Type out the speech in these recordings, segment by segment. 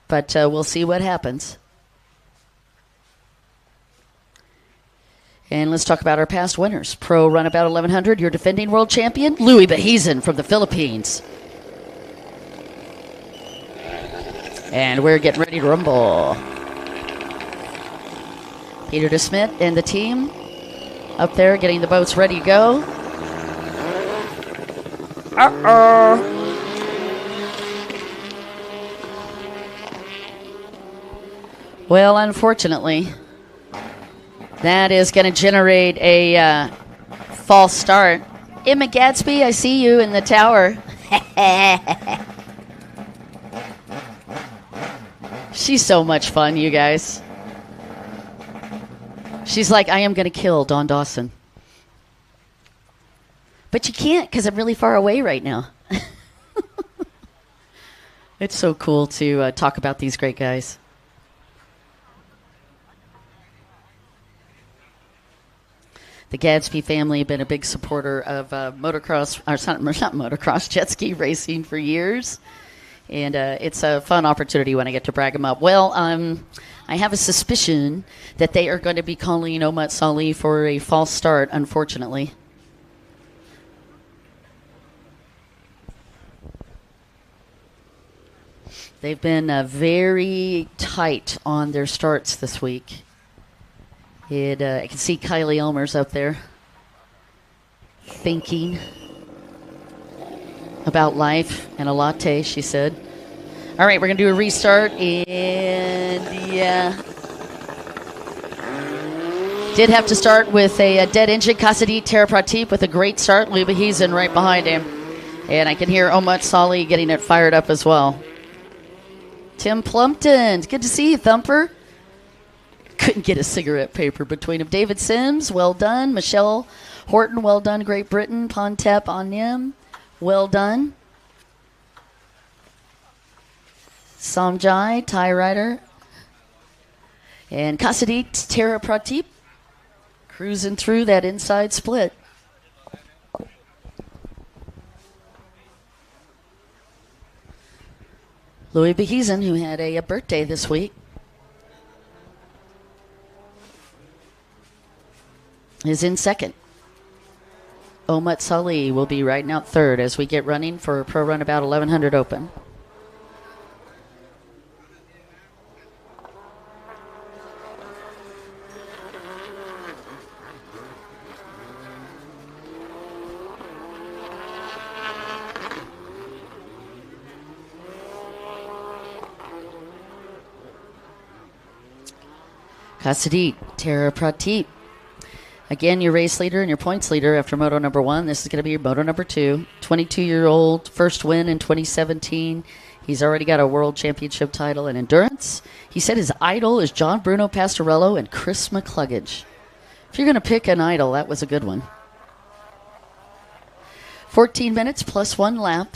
but we'll see what happens. And let's talk about our past winners. Pro Runabout 1100, your defending world champion, Louis Bahizan from the Philippines. And we're getting ready to rumble. Peter DeSmit and the team up there getting the boats ready to go. Uh-oh. Well, unfortunately, that is going to generate a false start. Emma Gadsby, I see you in the tower. She's so much fun, you guys. She's like, I am going to kill Dawn Dawson. But you can't because I'm really far away right now. It's so cool to talk about these great guys. The Gadsby family have been a big supporter of motocross, or not motocross, jet ski racing for years. And it's a fun opportunity when I get to brag them up. Well, I have a suspicion that they are going to be calling Omar Salih for a false start, unfortunately. They've been very tight on their starts this week. I can see Kylie Elmers up there thinking about life and a latte, she said. All right, we're going to do a restart, and yeah. Did have to start with a dead engine. Kasadit Terapratip with a great start. Louis Bahizan right behind him. And I can hear Omar Salih getting it fired up as well. Tim Plumpton, good to see you, Thumper. Couldn't get a cigarette paper between them. David Sims, well done. Michelle Horton, well done. Great Britain. Pontep Anim, well done. Samjai, Thai Rider. And Kasadit Tara Pratip cruising through that inside split. Louis Bahizan, who had a birthday this week, is in second. Omar Salih will be riding out third as we get running for Pro Runabout 1100 Open. Kasadit Tara Pratip. Again, your race leader and your points leader after moto number 1. This is going to be your moto number 2. 22-year-old, first win in 2017. He's already got a world championship title in endurance. He said his idol is John Bruno Pastorello and Chris McCluggage. If you're going to pick an idol, that was a good one. 14 minutes plus 1 lap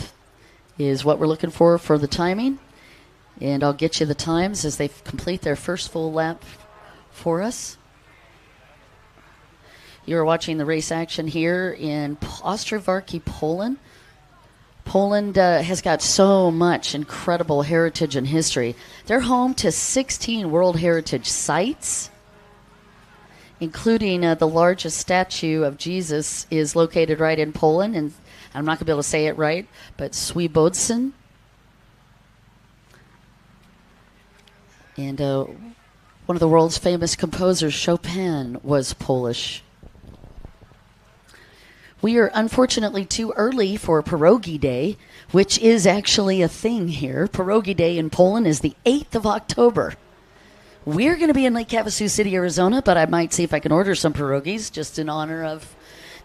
is what we're looking for the timing. And I'll get you the times as they complete their first full lap for us. You're watching the race action here in Ostrowarki, Poland. Poland has got so much incredible heritage and history. They're home to 16 World Heritage sites, including the largest statue of Jesus is located right in Poland, and I'm not going to be able to say it right, but Swobodzen. And one of the world's famous composers, Chopin, was Polish. We are unfortunately too early for Pierogi Day, which is actually a thing here. Pierogi Day in Poland is the 8th of October. We're going to be in Lake Havasu City, Arizona, but I might see if I can order some pierogies just in honor of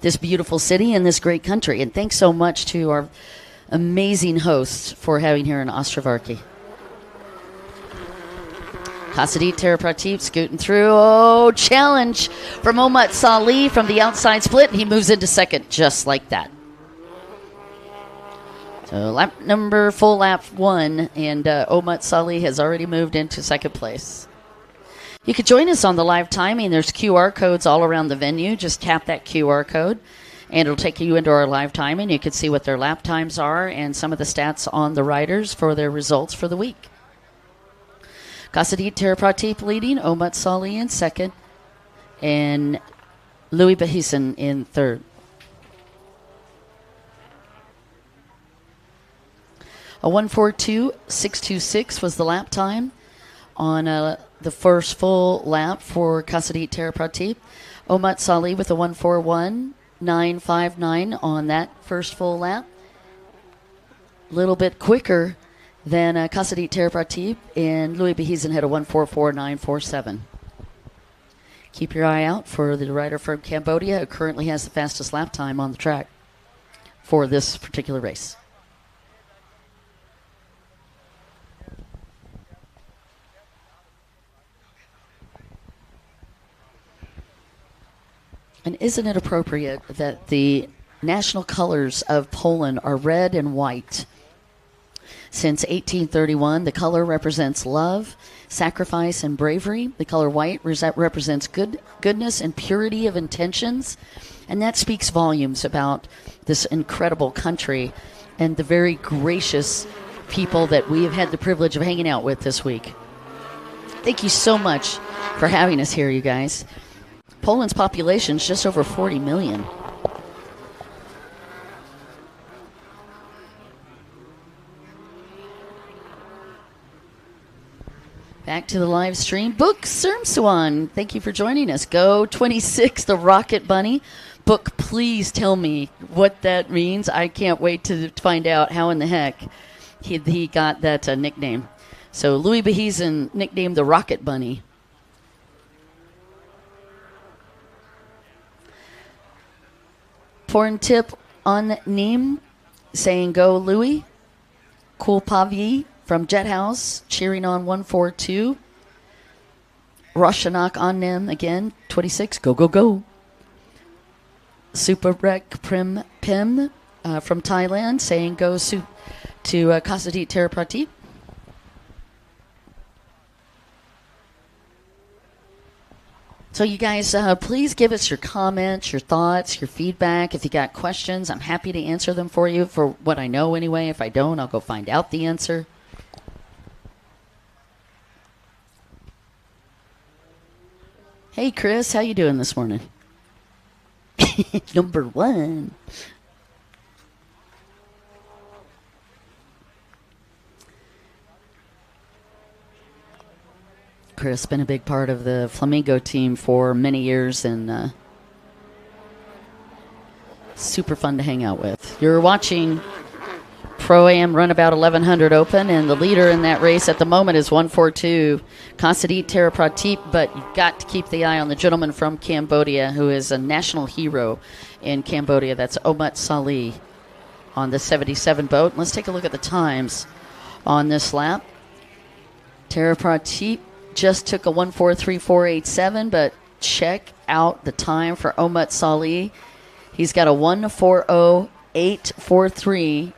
this beautiful city and this great country. And thanks so much to our amazing hosts for having here in Ostrowarki. Kasadit Terapratip scooting through. Oh, challenge from Omar Salih from the outside split. He moves into second just like that. So full lap 1, and Omar Salih has already moved into second place. You could join us on the live timing. There's QR codes all around the venue. Just tap that QR code, and it'll take you into our live timing. You can see what their lap times are and some of the stats on the riders for their results for the week. Kasadit Teraprateep leading, Omat Salih in second, and Louis Bahisen in third. A 1:42.626 was the lap time on the first full lap for Kasadit Teraprateep. Omat Salih with a 1:41.959 on that first full lap. A little bit quicker than Kasadit Teraprateep, and Louis Bahisen had a 1:44.947. Keep your eye out for the rider from Cambodia, who currently has the fastest lap time on the track for this particular race. And isn't it appropriate that the national colors of Poland are red and white? Since 1831, the color represents love, sacrifice, and bravery. The color white represents goodness and purity of intentions. And that speaks volumes about this incredible country and the very gracious people that we have had the privilege of hanging out with this week. Thank you so much for having us here, you guys. Poland's population is just over 40 million. Back to the live stream. Book Sermsuan, thank you for joining us. Go 26, the Rocket Bunny. Book, please tell me what that means. I can't wait to find out how in the heck he got that nickname. So Louis Bahisen nicknamed the Rocket Bunny. Porn tip on Neem saying go Louis. Cool Pavi from Jet House cheering on 142. Roshanak on Nim again, 26. Go, go, go. Super Rek Prim Pim from Thailand saying go to Kasadit Teraprateep. So you guys, please give us your comments, your thoughts, your feedback. If you got questions, I'm happy to answer them for you, for what I know anyway. If I don't, I'll go find out the answer. Hey, Chris, how you doing this morning? Number one. Chris been a big part of the Flamingo team for many years, and super fun to hang out with. You're watching Pro-Am Runabout 1100 Open, and the leader in that race at the moment is 142 Kasadit Teraprateep, but you've got to keep the eye on the gentleman from Cambodia who is a national hero in Cambodia. That's Omat Salih on the 77 boat. Let's take a look at the times on this lap. Teraprateep just took a 1:43.487, but check out the time for Omat Salih. He's got a 1:40.843.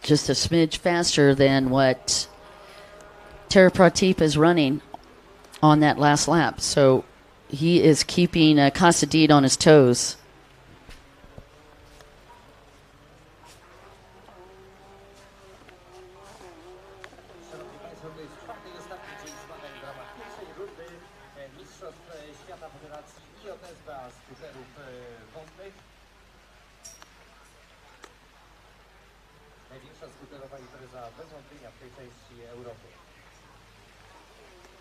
Just a smidge faster than what Teraprateep is running on that last lap. So he is keeping Kasadit on his toes.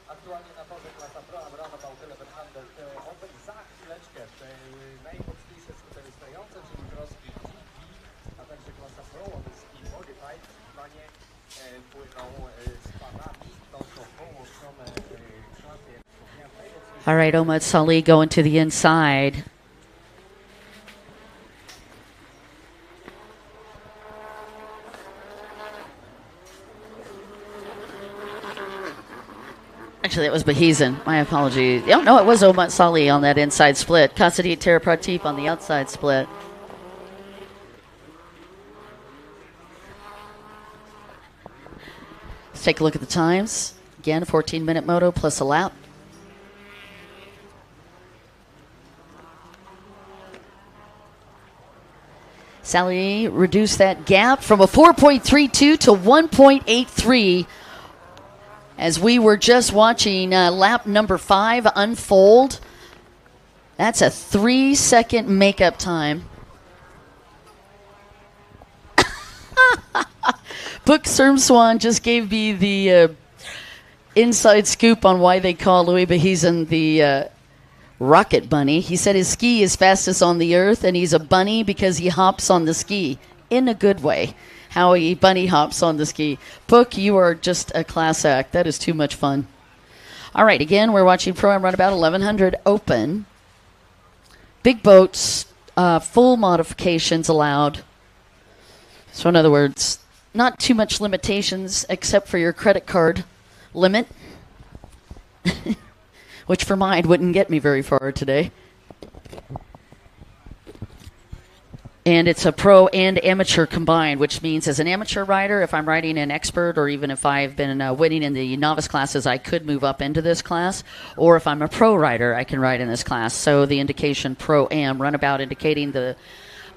Aktualnie na torze klasa Pro-Am Runabout 1100 Open za chwileczkę najmocniejsze skutery stojące, czyli troski GP, a także klasa Pro-Am i Modified. Panie płyną z panami, to są połączone klasy, jak wspomniałem. All right, Omat Salih going to the inside. Actually, that was Bahisen. My apologies. Oh, no, it was Omat Salih on that inside split. Kasadit Teraprateep on the outside split. Let's take a look at the times. Again, 14-minute moto plus a lap. Sally reduced that gap from a 4.32 to 1.83 as we were just watching lap number 5 unfold. That's a 3-second makeup time. Book Sermswan just gave me the inside scoop on why they call Louis Behezen the Rocket Bunny. He said his ski is fastest on the earth, and he's a bunny because he hops on the ski in a good way. How he bunny hops on the ski. Book, you are just a class act. That is too much fun. All right, again, we're watching Pro-Am Runabout 1100 Open. Big boats, full modifications allowed. So in other words, not too much limitations except for your credit card limit, which for mine wouldn't get me very far today. And it's a pro and amateur combined, which means as an amateur rider, if I'm riding an expert or even if I've been winning in the novice classes, I could move up into this class. Or if I'm a pro rider, I can ride in this class. So the indication Pro-Am Runabout indicating the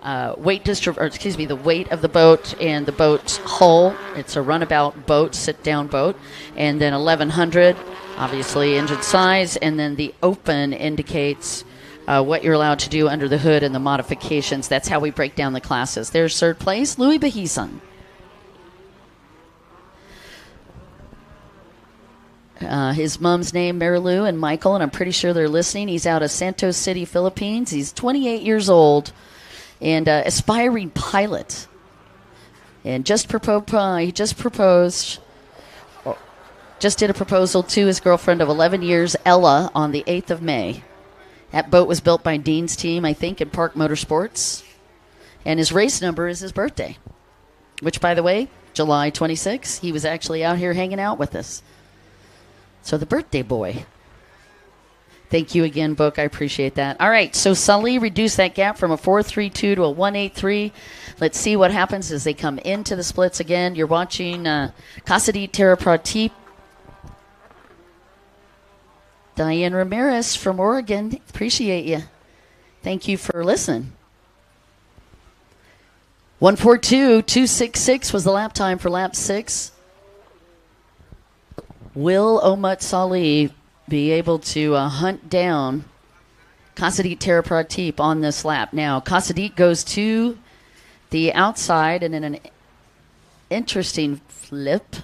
the weight of the boat and the boat's hull. It's a runabout boat, sit-down boat. And then 1100, obviously engine size. And then the open indicates what you're allowed to do under the hood and the modifications. That's how we break down the classes. There's third place, Louis Behezen. His mom's name, Marilou and Michael, and I'm pretty sure they're listening. He's out of Santos City, Philippines. He's 28 years old and aspiring pilot. And he just did a proposal to his girlfriend of 11 years, Ella, on the 8th of May. That boat was built by Dean's team, I think, in Park Motorsports. And his race number is his birthday, which, by the way, July 26th, he was actually out here hanging out with us. So the birthday boy. Thank you again, Book. I appreciate that. All right, so Sully reduced that gap from a 4.32 to a 1.83. Let's see what happens as they come into the splits again. You're watching Casadit Terra Prateep. Diane Ramirez from Oregon. Appreciate you. Thank you for listening. 1:42.266 was the lap time for lap 6. Will Omut Salih be able to hunt down Casadit Terra Prateep on this lap? Now, Casadit goes to the outside and in an interesting flip.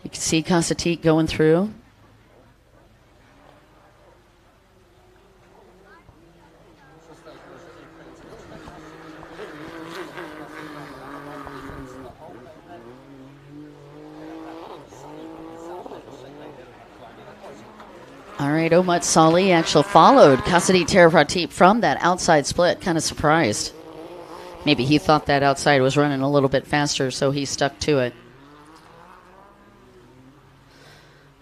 You can see Casadit going through. All right, Omut Salih actually followed Casadit Terra Prateep from that outside split. Kind of surprised. Maybe he thought that outside was running a little bit faster, so he stuck to it.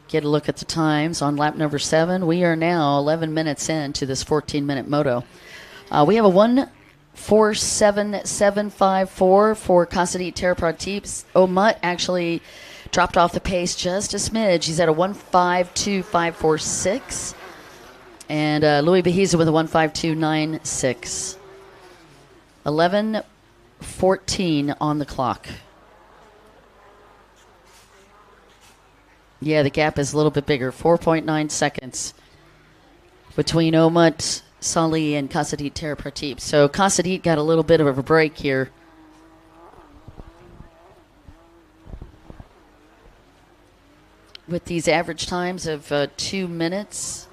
Get a look at the times on lap number 7. We are now 11 minutes into this 14-minute moto. We have a 1:47.754 for Casadit Terra Prateep. Omut actually dropped off the pace just a smidge. He's at a 1:52.546. And Louis Behezen with a 1:52.96. 11:14 on the clock. Yeah, the gap is a little bit bigger. 4.9 seconds between Omut Salih and Casadit Terra Prateep. So Casadit got a little bit of a break here. With these average times of 2 minutes.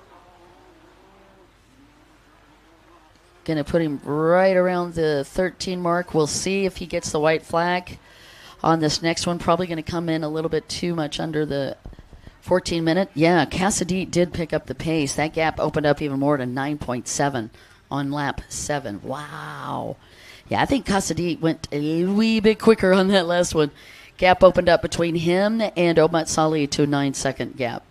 Going to put him right around the 13 mark. We'll see if he gets the white flag on this next one. Probably going to come in a little bit too much under the 14-minute. Yeah, Casadit did pick up the pace. That gap opened up even more to 9.7 on lap 7. Wow. Yeah, I think Casadit went a wee bit quicker on that last one. Gap opened up between him and Omut Salih to a 9-second gap.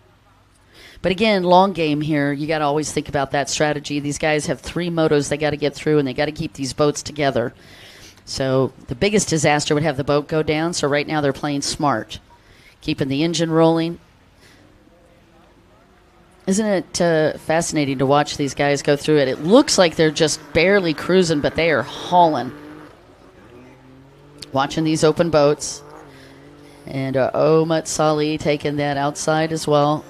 But again, long game here. You got to always think about that strategy. These guys have 3 motos they got to get through, and they got to keep these boats together. So the biggest disaster would have the boat go down. So right now they're playing smart, keeping the engine rolling. Isn't it fascinating to watch these guys go through it? It looks like they're just barely cruising, but they are hauling. Watching these open boats. And Omut Salih taking that outside as well.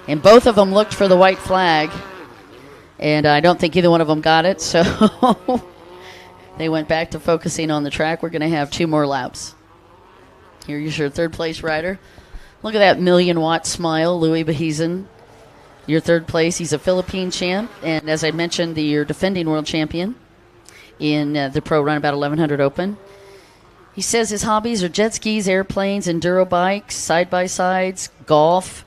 And both of them looked for the white flag. And I don't think either one of them got it, so they went back to focusing on the track. We're going to have 2 more laps. Here's your third place rider. Look at that million-watt smile, Louis Bahizan. Your third place. He's a Philippine champ, and as I mentioned, your defending world champion in the Pro Runabout 1100 Open. He says his hobbies are jet skis, airplanes, enduro bikes, side-by-sides, golf.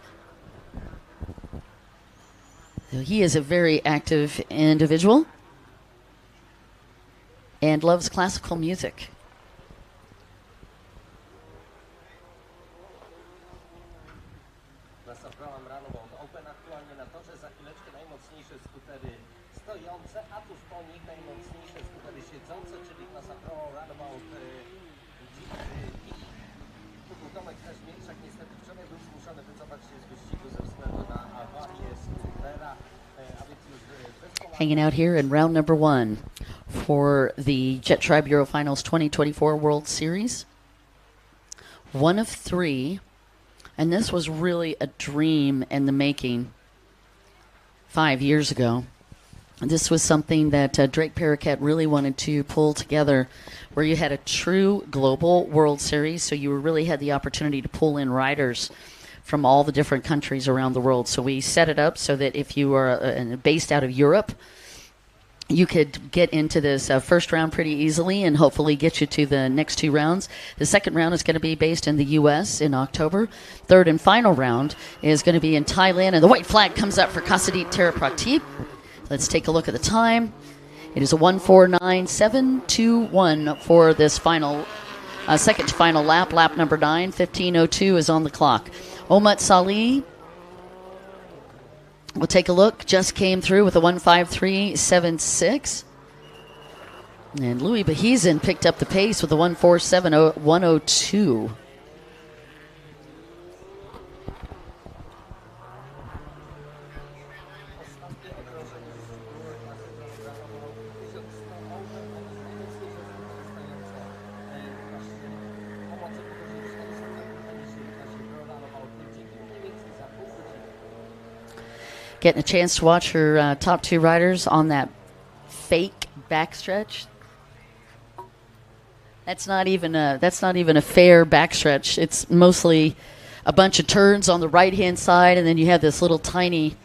He is a very active individual and loves classical music. Klasa Pro Runabout Open aktualnie na torze, za chwileczkę najmocniejsze skutery stojące, a tuż po nich najmocniejsze skutery siedzące, czyli klasa Pro Runabout Tomek też Mięczak niestety wczoraj był zmuszony wycofać się z wyścigu ze względu na awarię skutera, a więc już Hanging out here in round number 1 for the Jet Tribe Eurofinals 2024 World Series. 1 of 3. And this was really a dream in the making 5 years ago. This was something that Drake Paracat really wanted to pull together, where you had a true global World Series, so you really had the opportunity to pull in riders from all the different countries around the world. So we set it up so that if you are based out of Europe, you could get into this first round pretty easily and hopefully get you to the next 2 rounds. The second round is going to be based in the U.S. in October. Third and final round is going to be in Thailand. And the white flag comes up for Kasadit Terapratip. Let's take a look at the time. It is a 1:49.721 for this final, second to final lap, lap number 9. 15:02 is on the clock. Omut Salih, we'll take a look, just came through with a 1:53.76. And Louis Bahizan picked up the pace with a 1:47.102. Getting a chance to watch her top 2 riders on that fake backstretch. That's not even a fair backstretch. It's mostly a bunch of turns on the right-hand side, and then you have this little tiny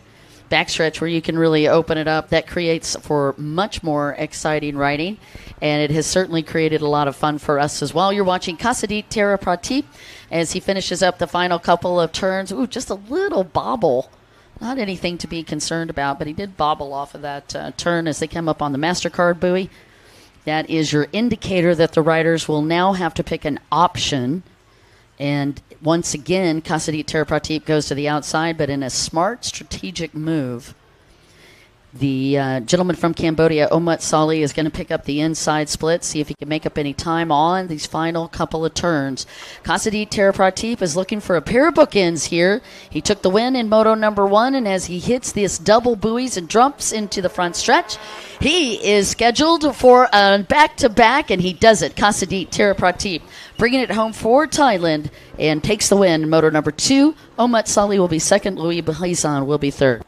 backstretch where you can really open it up. That creates for much more exciting riding, and it has certainly created a lot of fun for us as well. You're watching Kasadit Terapratip as he finishes up the final couple of turns. Ooh, just a little bobble. Not anything to be concerned about, but he did bobble off of that turn as they come up on the MasterCard buoy. That is your indicator that the riders will now have to pick an option. And once again, Kasadit Terapratip goes to the outside, but in a smart, strategic move. The gentleman from Cambodia, Omut Salih, is going to pick up the inside split, see if he can make up any time on these final couple of turns. Kasadit Terapratip is looking for a pair of bookends here. He took the win in Moto number 1, and as he hits this double buoys and jumps into the front stretch, he is scheduled for a back-to-back, and he does it. Kasadit Terapratip bringing it home for Thailand and takes the win in Moto number 2. Omut Salih will be second. Louis Bahizan will be third.